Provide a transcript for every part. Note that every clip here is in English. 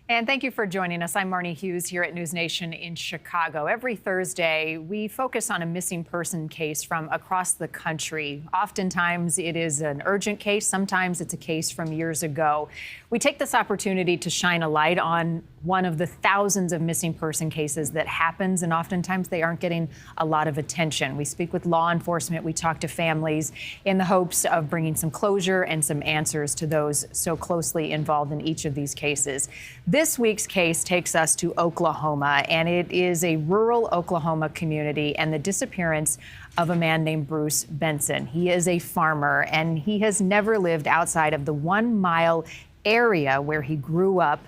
And thank you for joining us. I'm Marnie Hughes here at NewsNation in Chicago. Every Thursday, we focus on a missing person case from across the country. Oftentimes, it is an urgent case. Sometimes it's a case from years ago. We take this opportunity to shine a light on one of the thousands of missing person cases that happens, and oftentimes they aren't getting a lot of attention. We speak with law enforcement. We talk to families in the hopes of bringing some closure and some answers to those so closely involved in each of these cases. This week's case takes us to Oklahoma, and it is a rural Oklahoma community and the disappearance of a man named Bruce Benson. He is a farmer, and he has never lived outside of the 1 mile area where he grew up.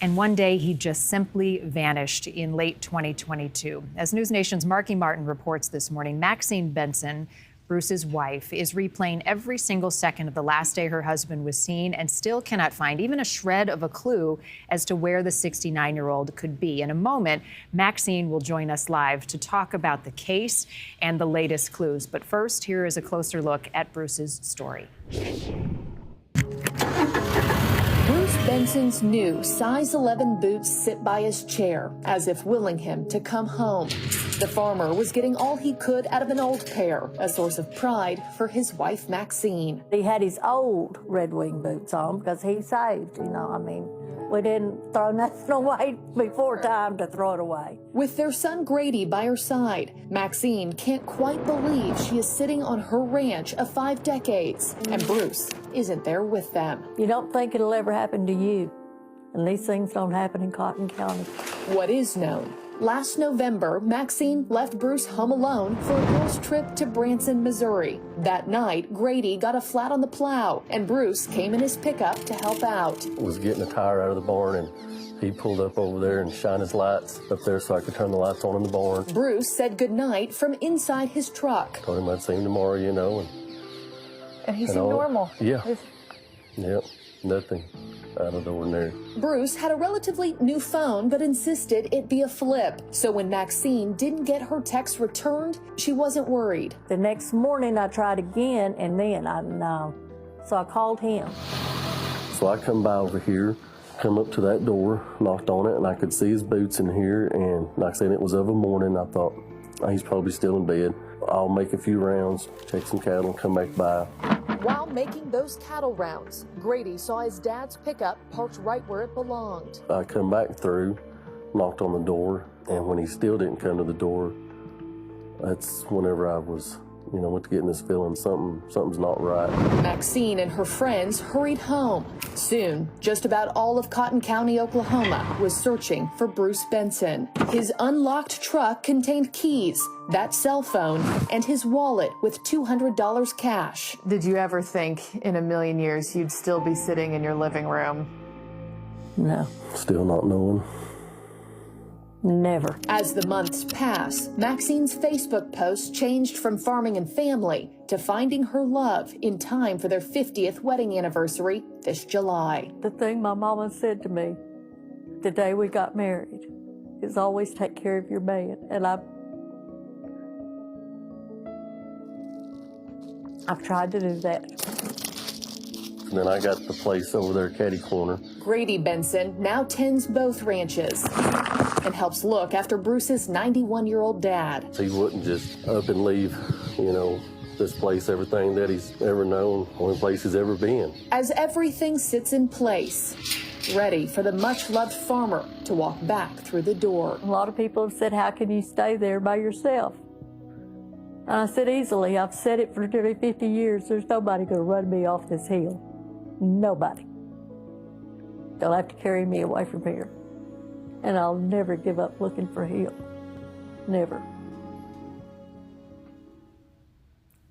And one day he just simply vanished in late 2022. As NewsNation's Marky Martin reports this morning, Maxine Benson, Bruce's wife, is replaying every single second of the last day her husband was seen and still cannot find even a shred of a clue as to where the 69-year-old could be. In a moment, Maxine will join us live to talk about the case and the latest clues. But first, here is a closer look at Bruce's story. Bruce Benson's new size 11 boots sit by his chair, as if willing him to come home. The farmer was getting all he could out of an old pair, a source of pride for his wife, Maxine. He had his old Red Wing boots on because he saved, we didn't throw nothing away before time to throw it away. With their son Grady by her side, Maxine can't quite believe she is sitting on her ranch of 5 decades, and Bruce isn't there with them. You don't think it'll ever happen to you, and these things don't happen in Cotton County. What is known? Last November, Maxine left Bruce home alone for a girls' trip to Branson, Missouri. That night, Grady got a flat on the plow, and Bruce came in his pickup to help out. I was getting a tire out of the barn, and he pulled up over there and shined his lights up there so I could turn the lights on in the barn. Bruce said goodnight from inside his truck. Told him I'd see him tomorrow, And he seemed normal. Yeah. Yep. Nothing out of the ordinary. Bruce had a relatively new phone, but insisted it be a flip. So when Maxine didn't get her text returned, she wasn't worried. The next morning I tried again, and then I didn't know. So I called him. So I come by over here, come up to that door, knocked on it, and I could see his boots in here. And like I said, it was of a morning. I thought, he's probably still in bed. I'll make a few rounds, check some cattle, and come back by. While making those cattle rounds, Grady saw his dad's pickup parked right where it belonged. I come back through, knocked on the door, and when he still didn't come to the door, that's whenever I was, went to getting this feeling something's not right. Maxine and her friends hurried home. Soon, just about all of Cotton County, Oklahoma was searching for Bruce Benson. His unlocked truck contained keys, that cell phone, and his wallet with $200 cash. Did you ever think in a million years you'd still be sitting in your living room? No. Still not knowing. Never. As the months pass, Maxine's Facebook posts changed from farming and family to finding her love in time for their 50th wedding anniversary this July. The thing my mama said to me the day we got married is always take care of your man. And I've tried to do that. And then I got the place over there, Caddy Corner. Grady Benson now tends both ranches and helps look after Bruce's 91-year-old dad. He wouldn't just up and leave, this place, everything that he's ever known, only place he's ever been. As everything sits in place, ready for the much-loved farmer to walk back through the door. A lot of people have said, how can you stay there by yourself? And I said, easily. I've said it for nearly 50 years. There's nobody going to run me off this hill. Nobody. They'll have to carry me away from here. And I'll never give up looking for him. Never.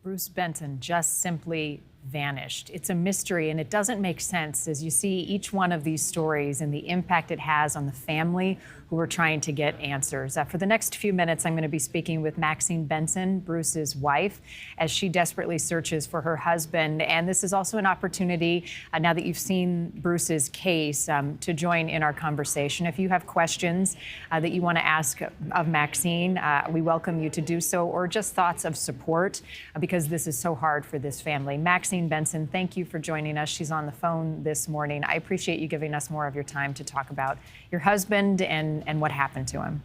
Bruce Benson just simply vanished. It's a mystery, and it doesn't make sense as you see each one of these stories and the impact it has on the family who are trying to get answers. For the next few minutes, I'm going to be speaking with Maxine Benson, Bruce's wife, as she desperately searches for her husband. And this is also an opportunity, now that you've seen Bruce's case, to join in our conversation. If you have questions that you want to ask of Maxine, we welcome you to do so, or just thoughts of support, because this is so hard for this family. Maxine Maxine Benson, thank you for joining us. She's on the phone this morning. I appreciate you giving us more of your time to talk about your husband and what happened to him.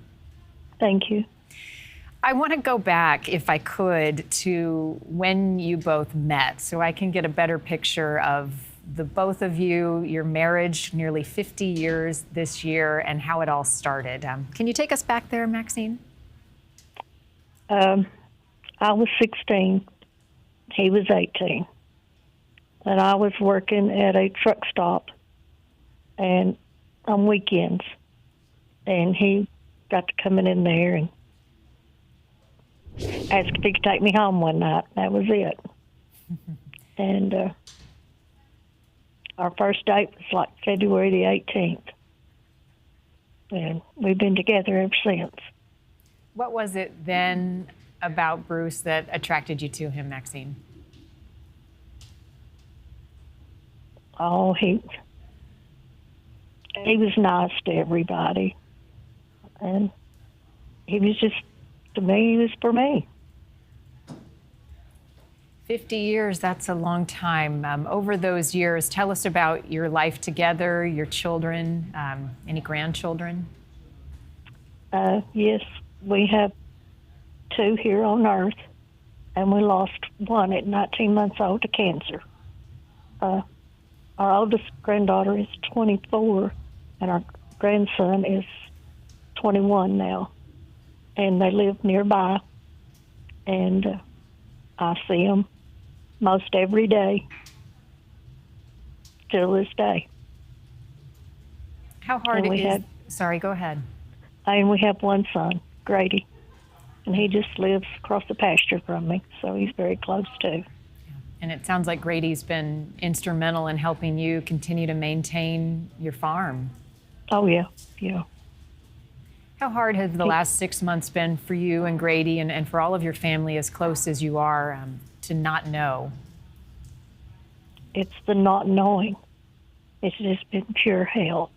Thank you. I want to go back, if I could, to when you both met so I can get a better picture of the both of you, your marriage, nearly 50 years this year, and how it all started. Can you take us back there, Maxine? I was 16. He was 18. And I was working at a truck stop and on weekends. And he got to coming in there and asked if he could take me home one night. That was it. And our first date was like February the 18th. And we've been together ever since. What was it then about Bruce that attracted you to him, Maxine? Oh, he was nice to everybody. And he was just, to me, he was for me. 50 years, that's a long time. Over those years, tell us about your life together, your children, any grandchildren? Yes, we have 2 here on Earth, and we lost one at 19 months old to cancer. Our oldest granddaughter is 24, and our grandson is 21 now. And they live nearby, and I see them most every day till this day. How hard And it we is? had- Sorry, go ahead. And we have one son, Grady, and he just lives across the pasture from me, so he's very close too. And it sounds like Grady's been instrumental in helping you continue to maintain your farm. Oh, yeah, yeah. How hard have the last 6 months been for you and Grady and for all of your family, as close as you are, to not know? It's the not knowing. It's just been pure hell.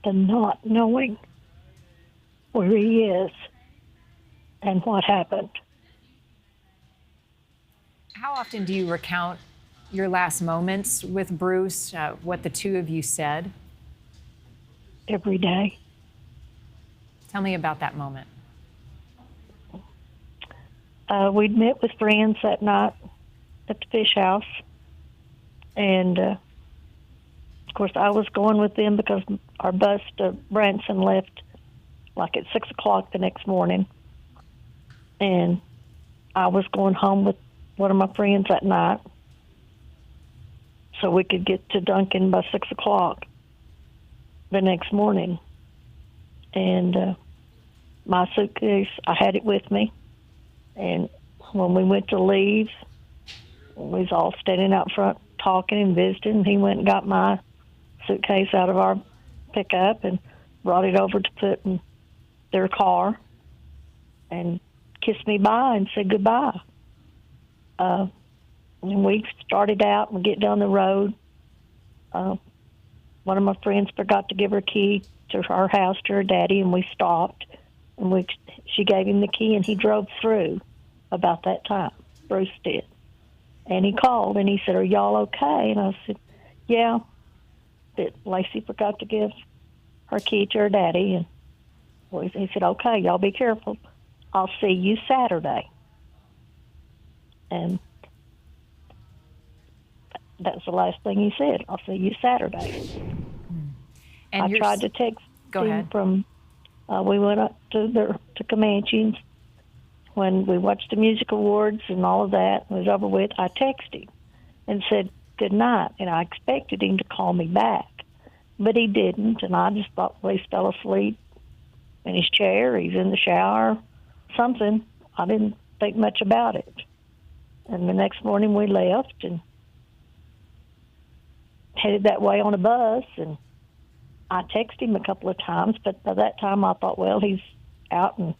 The not knowing where he is and what happened. How often do you recount your last moments with Bruce, what the two of you said? Every day. Tell me about that moment. We'd met with friends that night at the fish house. And, of course, I was going with them because our bus to Branson left like at 6 o'clock the next morning. And I was going home with one of my friends that night so we could get to Duncan by 6 o'clock the next morning. And my suitcase, I had it with me. And when we went to leave, we was all standing out front talking and visiting. He went and got my suitcase out of our pickup and brought it over to put in their car and kissed me bye and said goodbye. And we started out and get down the road. One of my friends forgot to give her key to our house to her daddy, and we stopped. And she gave him the key, and he drove through about that time. Bruce did. And he called, and he said, "Are y'all okay?" And I said, "Yeah." But Lacey forgot to give her key to her daddy. And he said, "Okay, y'all be careful. I'll see you Saturday." And that's the last thing he said. "I'll see you Saturday." And I tried to text Go him ahead. from, we went up to Comanche when we watched the music awards and all of that was over with. I texted him and said good night, and I expected him to call me back, but he didn't. And I just thought, well, he fell asleep in his chair, he's in the shower, something. I didn't think much about it. And the next morning we left and headed that way on a bus, and I texted him a couple of times, but by that time I thought, well, he's out and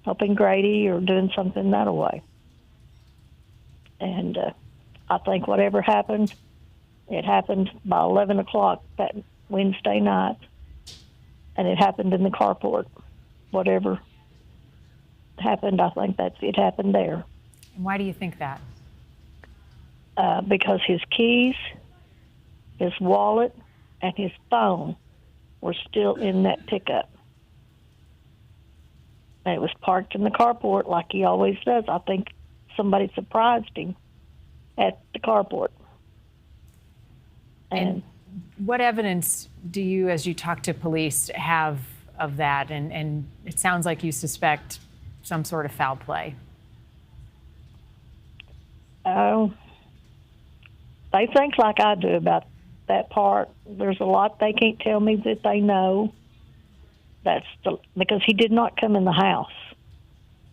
helping Grady or doing something that way. And I think whatever happened, it happened by 11 o'clock that Wednesday night, and it happened in the carport. Whatever happened, I think it happened there. And why do you think that? because his keys, his wallet, and his phone were still in that pickup. And it was parked in the carport like he always does. I think somebody surprised him at the carport. And what evidence do you, as you talk to police, have of that? And it sounds like you suspect some sort of foul play. Oh, they think like I do about that part. There's a lot they can't tell me that they know. Because he did not come in the house.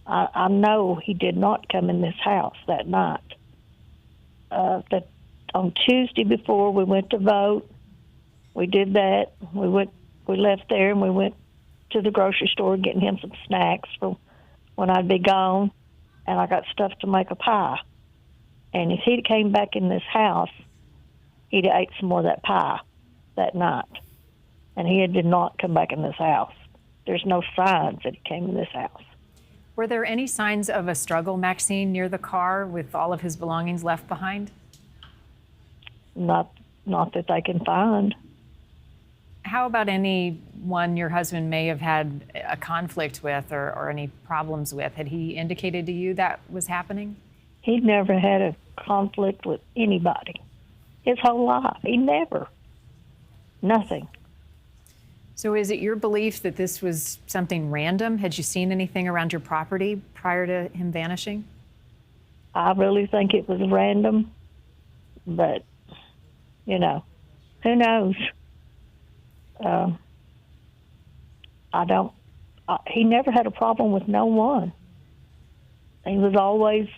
I know he did not come in this house that night. That on Tuesday before we went to vote, we did that. We left there and we went to the grocery store getting him some snacks for when I'd be gone, and I got stuff to make a pie. And if he'd came back in this house, he'd have ate some more of that pie that night. And he did not come back in this house. There's no signs that he came in this house. Were there any signs of a struggle, Maxine, near the car with all of his belongings left behind? Not that they can find. How about anyone your husband may have had a conflict with or any problems with? Had he indicated to you that was happening? He never had a conflict with anybody. His whole life. He never. Nothing. So is it your belief that this was something random? Had you seen anything around your property prior to him vanishing? I really think it was random, but, who knows? He never had a problem with no one. He was always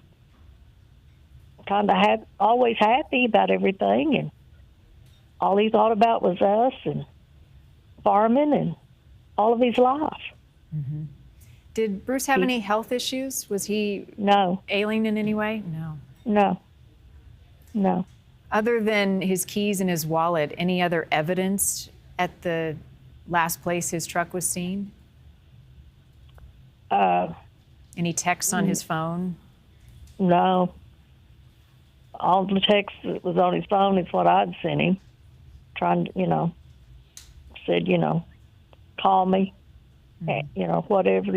always happy about everything, and all he thought about was us and farming and all of his life. Mm-hmm. Did Bruce have any health issues? Was he ailing in any way? No. Other than his keys and his wallet, any other evidence at the last place his truck was seen? Any texts on his phone? No. All the texts that was on his phone is what I'd sent him. Trying to, said, call me, whatever,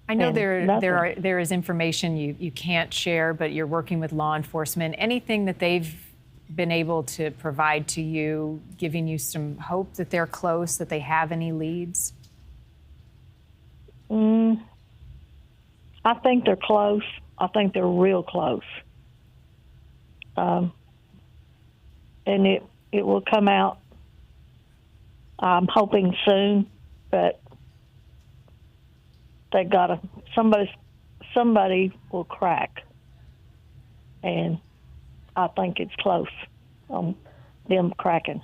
I know there is information you can't share, but you're working with law enforcement. Anything that they've been able to provide to you, giving you some hope that they're close, that they have any leads? I think they're close. I think they're real close. And it will come out, I'm hoping soon, but they gotta, somebody will crack. And I think it's close on them cracking.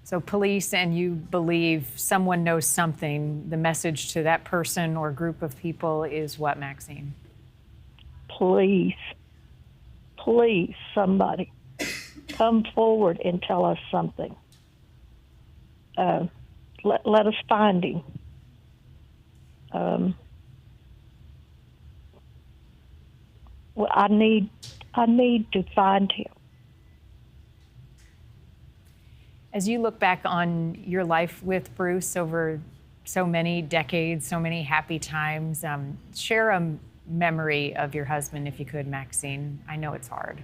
So police and you believe someone knows something. The message to that person or group of people is what, Maxine? Please, somebody, come forward and tell us something. Let us find him. Well, I need to find him. As you look back on your life with Bruce over so many decades, so many happy times, share a memory of your husband, if you could, Maxine. I know it's hard.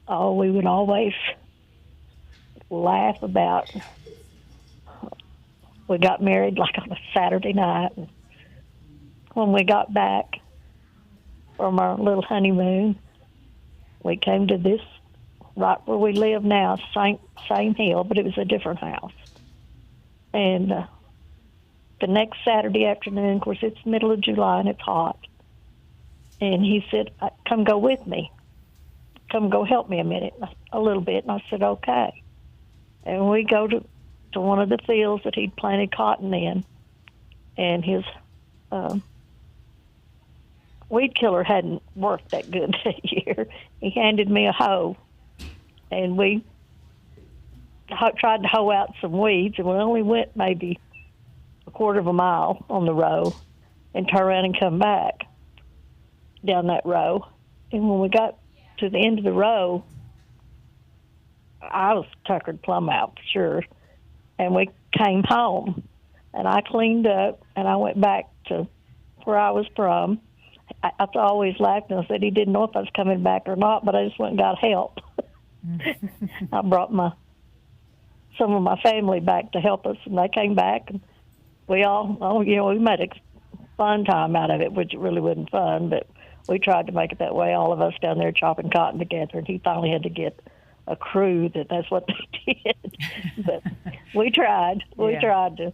Oh, we would always laugh about, we got married like on a Saturday night. And when we got back from our little honeymoon, we came to this, right where we live now, same hill, but it was a different house. And the next Saturday afternoon, of course, it's middle of July and it's hot. And he said, come go with me. Come go help me a little bit. And I said, okay. And we go to one of the fields that he'd planted cotton in. And his weed killer hadn't worked that good that year. He handed me a hoe. And we tried to hoe out some weeds, and we only went maybe a quarter of a mile on the row and turn around and come back. down that row. And when we got to the end of the row, I was tuckered plumb out, for sure. And we came home, and I cleaned up, and I went back to where I was from. I always laughed and I said he didn't know if I was coming back or not, but I just went and got help. I brought some of my family back to help us, and they came back, and we made a fun time out of it, which really wasn't fun, but we tried to make it that way, all of us down there chopping cotton together, and he finally had to get a crew that's what they did. But we tried. We tried to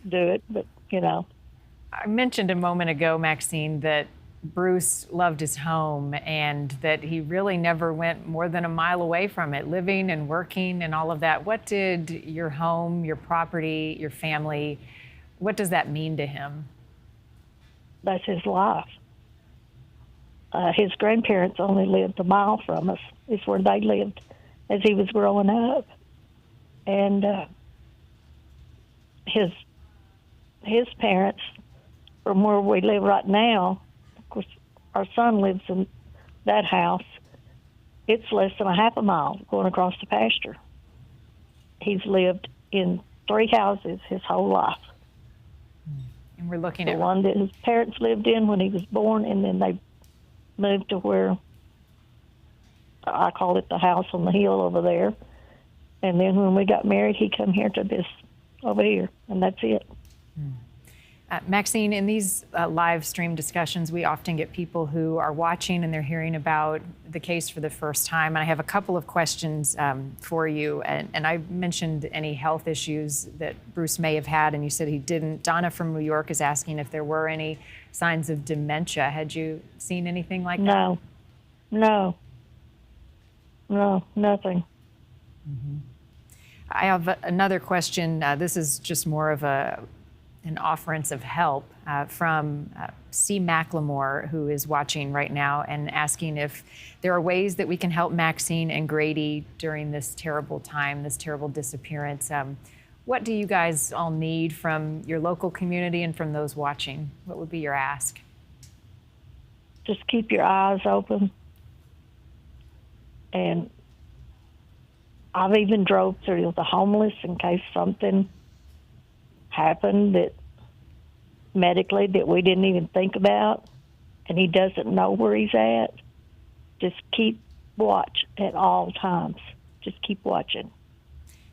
do it, but, I mentioned a moment ago, Maxine, that Bruce loved his home and that he really never went more than a mile away from it, living and working and all of that. What did your home, your property, your family, what does that mean to him? That's his life. His grandparents only lived a mile from us. It's where they lived as he was growing up. And his parents, from where we live right now, of course, our son lives in that house. It's less than a half a mile going across the pasture. He's lived in 3 houses his whole life. And we're looking the at one that his parents lived in when he was born, and then they moved to where I call it the house on the hill over there. And then when we got married, he come here to this over here, and that's it. Maxine, in these live stream discussions, we often get people who are watching and they're hearing about the case for the first time. And I have a couple of questions for you. And I mentioned any health issues that Bruce may have had, and you said he didn't. Donna from New York is asking if there were any signs of dementia. Had you seen anything like that? No, nothing. Mm-hmm. I have another question. This is just more of an offerance of help from C. Macklemore, who is watching right now and asking if there are ways that we can help Maxine and Grady during this terrible time, this terrible disappearance. What do you guys all need from your local community and from those watching? What would be your ask? Just keep your eyes open. And I've even drove through the homeless in case something happened that medically that we didn't even think about, and he doesn't know where he's at. Just keep watch at all times. Just keep watching.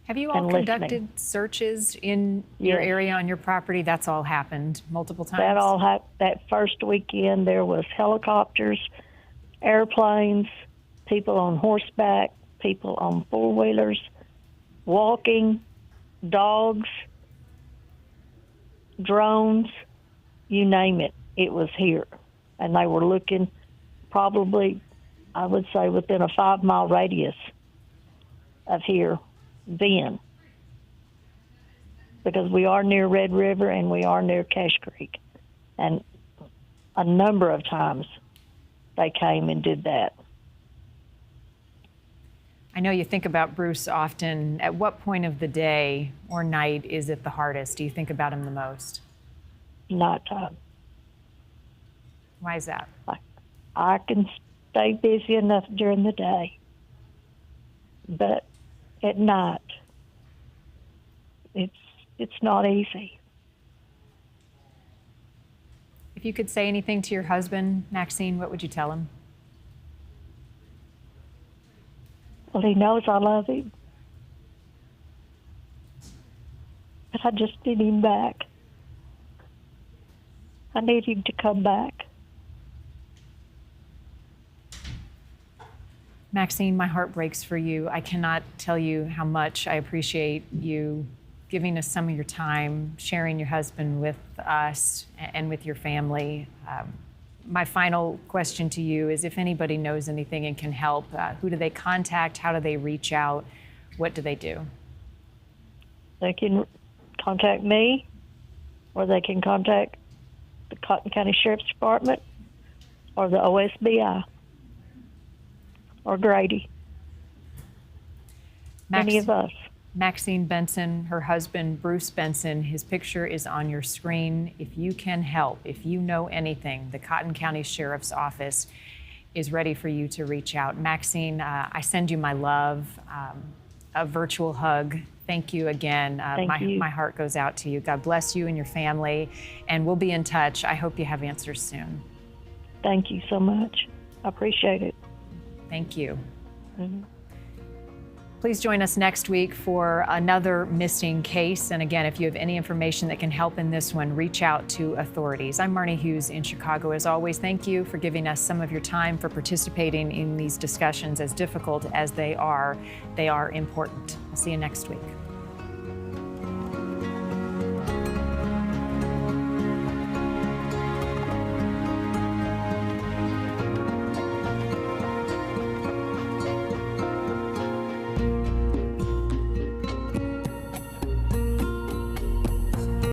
Have you all conducted searches in your area on your property? That's all happened multiple times? That all happened. That first weekend there was helicopters, airplanes, people on horseback, people on four-wheelers, walking, dogs, drones, you name it, it was here. And they were looking probably, I would say, within a 5-mile radius of here then. Because we are near Red River and we are near Cache Creek. And a number of times they came and did that. I know you think about Bruce often. At what point of the day or night is it the hardest? Do you think about him the most? Nighttime. Why is that? I can stay busy enough during the day, but at night, it's not easy. If you could say anything to your husband, Maxine, what would you tell him? Well, he knows I love him, but I just need him back. I need him to come back. Maxine, my heart breaks for you. I cannot tell you how much I appreciate you giving us some of your time, sharing your husband with us and with your family. My final question to you is if anybody knows anything and can help, who do they contact? How do they reach out? What do they do? They can contact me, or they can contact the Cotton County Sheriff's Department, or the OSBI, or Grady. Any of us. Maxine Benson, her husband, Bruce Benson, his picture is on your screen. If you can help, if you know anything, the Cotton County Sheriff's Office is ready for you to reach out. Maxine, I send you my love, a virtual hug. Thank you again. Thank you. My heart goes out to you. God bless you and your family, and we'll be in touch. I hope you have answers soon. Thank you so much. I appreciate it. Thank you. Mm-hmm. Please join us next week for another missing case. And again, if you have any information that can help in this one, reach out to authorities. I'm Marnie Hughes in Chicago. As always, thank you for giving us some of your time, for participating in these discussions. As difficult as they are important. I'll see you next week.